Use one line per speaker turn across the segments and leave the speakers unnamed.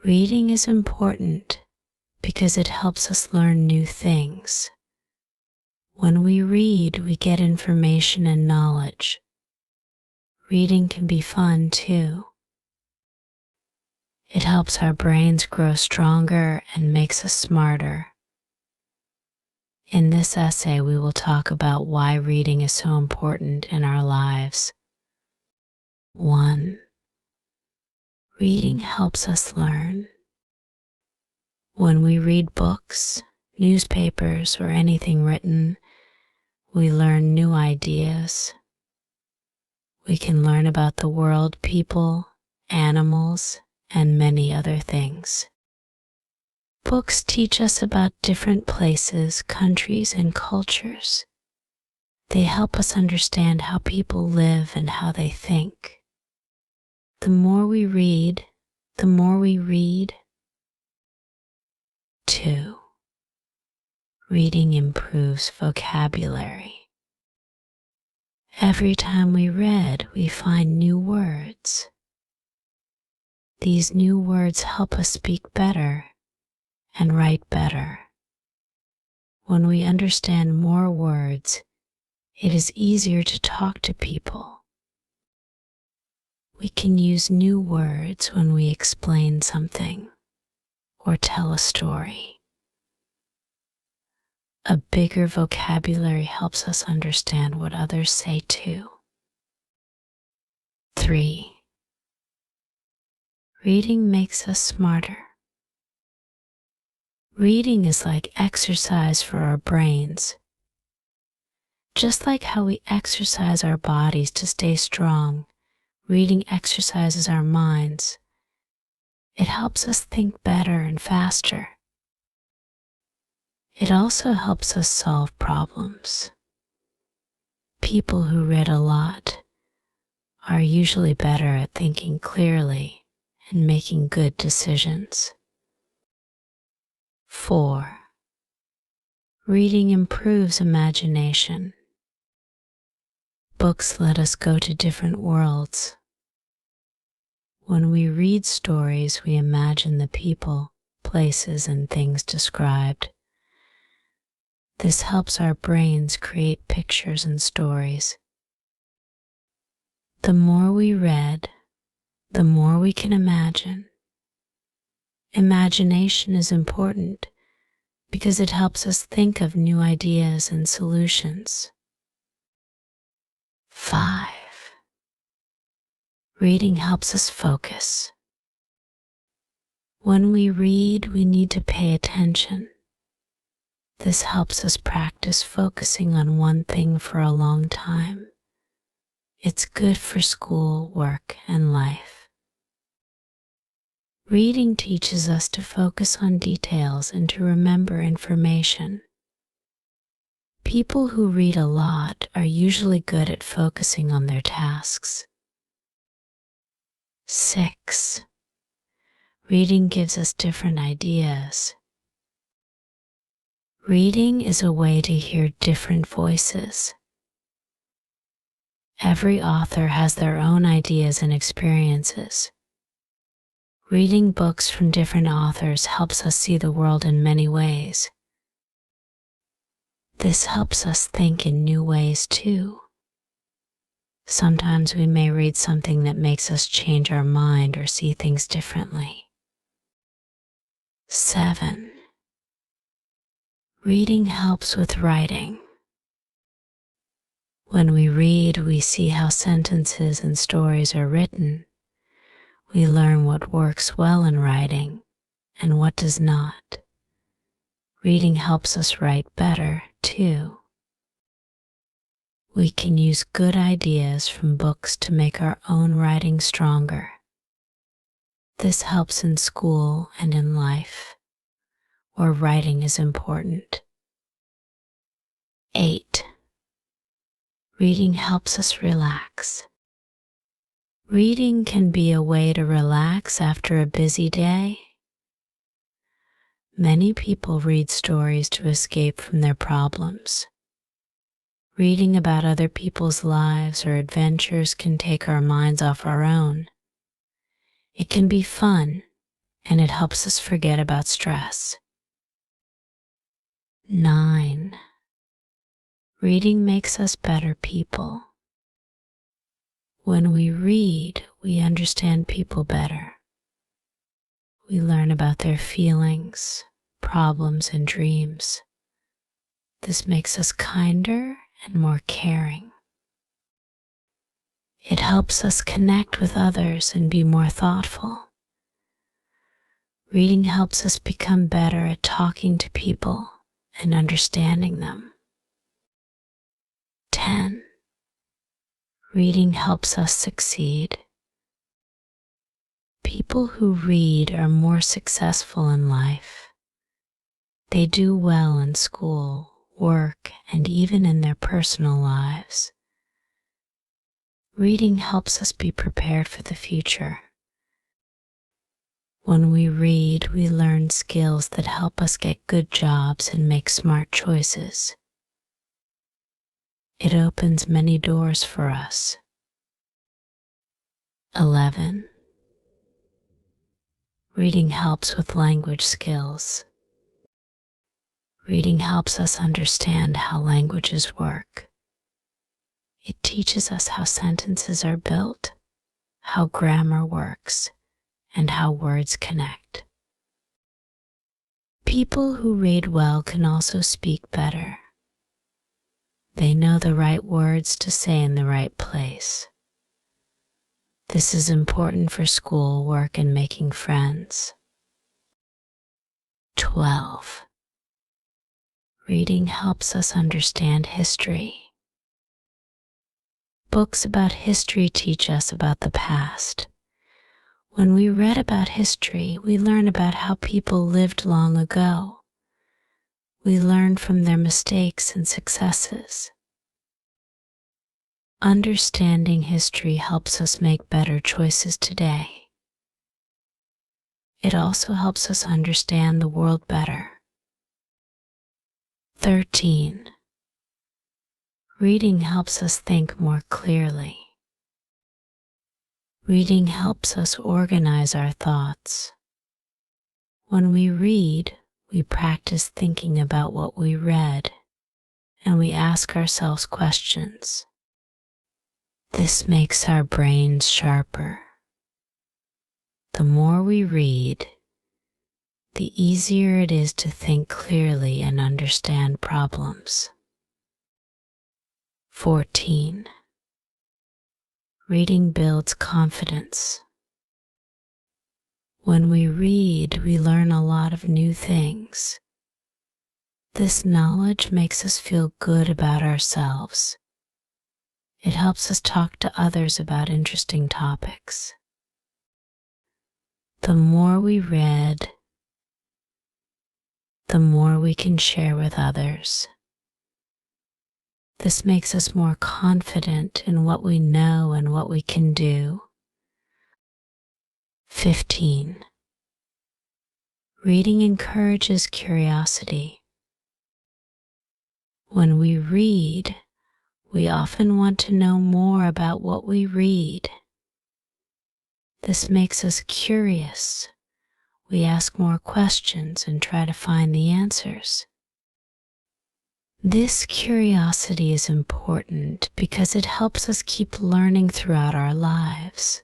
Reading is important because it helps us learn new things. When we read, we get information and knowledge. Reading can be fun too. It helps our brains grow stronger and makes us smarter. In this essay, we will talk about why reading is so important in our lives. 1. Reading helps us learn. When we read books, newspapers, or anything written, we learn new ideas. We can learn about the world, people, animals, and many other things. Books teach us about different places, countries, and cultures. They help us understand how people live and how they think. The more we read, the more we read. 2. Reading improves vocabulary. Every time we read, we find new words. These new words help us speak better and write better. When we understand more words, it is easier to talk to people. We can use new words when we explain something or tell a story. A bigger vocabulary helps us understand what others say too. 3. Reading makes us smarter. Reading is like exercise for our brains. Just like how we exercise our bodies to stay strong, reading exercises our minds. It helps us think better and faster. It also helps us solve problems. People who read a lot are usually better at thinking clearly and making good decisions. 4. Reading improves imagination. Books let us go to different worlds. When we read stories, we imagine the people, places, and things described. This helps our brains create pictures and stories. The more we read, the more we can imagine. Imagination is important because it helps us think of new ideas and solutions. 5. Reading helps us focus. When we read, we need to pay attention. This helps us practice focusing on one thing for a long time. It's good for school, work, and life. Reading teaches us to focus on details and to remember information. People who read a lot are usually good at focusing on their tasks. 6. Reading gives us different ideas. Reading is a way to hear different voices. Every author has their own ideas and experiences. Reading books from different authors helps us see the world in many ways. This helps us think in new ways too. Sometimes we may read something that makes us change our mind or see things differently. 7. Reading helps with writing. When we read, we see how sentences and stories are written. We learn what works well in writing and what does not. Reading helps us write better, too. We can use good ideas from books to make our own writing stronger. This helps in school and in life, where writing is important. 8. Reading helps us relax. Reading can be a way to relax after a busy day. Many people read stories to escape from their problems. Reading about other people's lives or adventures can take our minds off our own. It can be fun and it helps us forget about stress. 9. Reading makes us better people. When we read, we understand people better. We learn about their feelings, problems, and dreams. This makes us kinder and more caring. It helps us connect with others and be more thoughtful. Reading helps us become better at talking to people and understanding them. 10. Reading helps us succeed. People who read are more successful in life. They do well in school, work, and even in their personal lives. Reading helps us be prepared for the future. When we read, we learn skills that help us get good jobs and make smart choices. It opens many doors for us. 11. Reading helps with language skills. Reading helps us understand how languages work. It teaches us how sentences are built, how grammar works, and how words connect. People who read well can also speak better. They know the right words to say in the right place. This is important for school, work, and making friends. 12. Reading helps us understand history. Books about history teach us about the past. When we read about history, we learn about how people lived long ago. We learn from their mistakes and successes. Understanding history helps us make better choices today. It also helps us understand the world better. 13. Reading helps us think more clearly. Reading helps us organize our thoughts. When we read, we practice thinking about what we read, and we ask ourselves questions. This makes our brains sharper. The more we read, the easier it is to think clearly and understand problems. 14. Reading builds confidence. When we read, we learn a lot of new things. This knowledge makes us feel good about ourselves. It helps us talk to others about interesting topics. The more we read, the more we can share with others. This makes us more confident in what we know and what we can do. 15. Reading encourages curiosity. When we read, we often want to know more about what we read. This makes us curious. We ask more questions and try to find the answers. This curiosity is important because it helps us keep learning throughout our lives.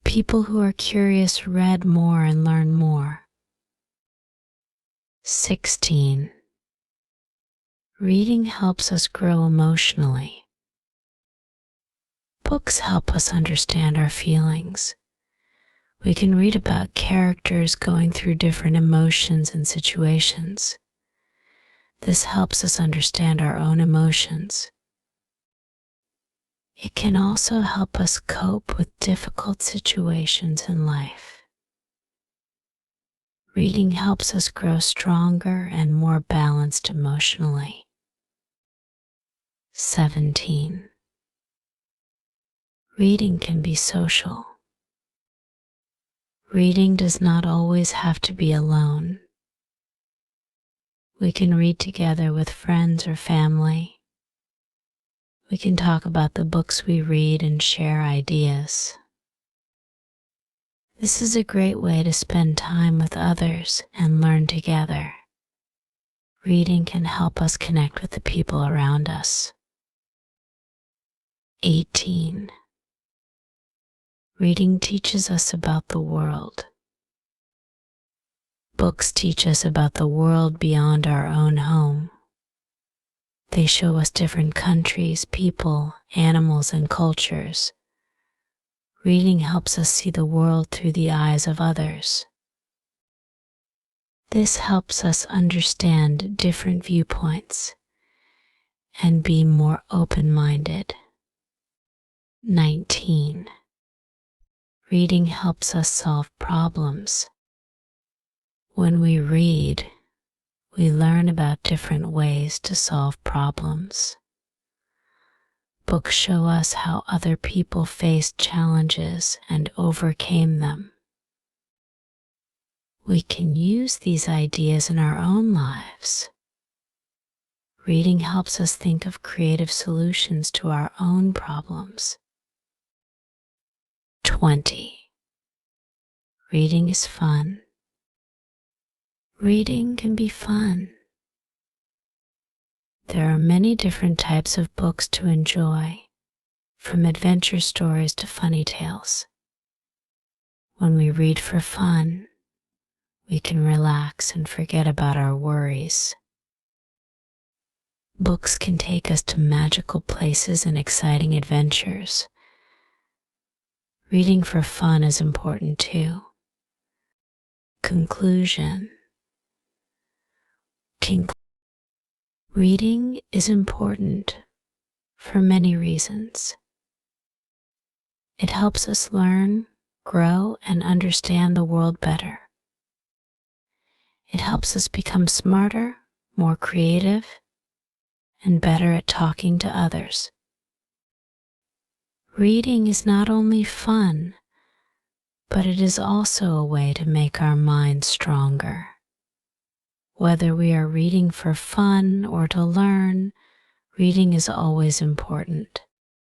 People who are curious read more and learn more. 16. Reading helps us grow emotionally. Books help us understand our feelings. We can read about characters going through different emotions and situations. This helps us understand our own emotions. It can also help us cope with difficult situations in life. Reading helps us grow stronger and more balanced emotionally. 17. Reading can be social. Reading does not always have to be alone. We can read together with friends or family. We can talk about the books we read and share ideas. This is a great way to spend time with others and learn together. Reading can help us connect with the people around us. 18. Reading teaches us about the world. Books teach us about the world beyond our own home. They show us different countries, people, animals, and cultures. Reading helps us see the world through the eyes of others. This helps us understand different viewpoints and be more open-minded. 19. Reading helps us solve problems. When we read, we learn about different ways to solve problems. Books show us how other people faced challenges and overcame them. We can use these ideas in our own lives. Reading helps us think of creative solutions to our own problems. 20. Reading is fun. Reading can be fun. There are many different types of books to enjoy, from adventure stories to funny tales. When we read for fun, we can relax and forget about our worries. Books can take us to magical places and exciting adventures. Reading for fun is important too. Conclusion. Reading is important for many reasons. It helps us learn, grow, and understand the world better. It helps us become smarter, more creative, and better at talking to others. Reading is not only fun, but it is also a way to make our minds stronger. Whether we are reading for fun or to learn, reading is always important.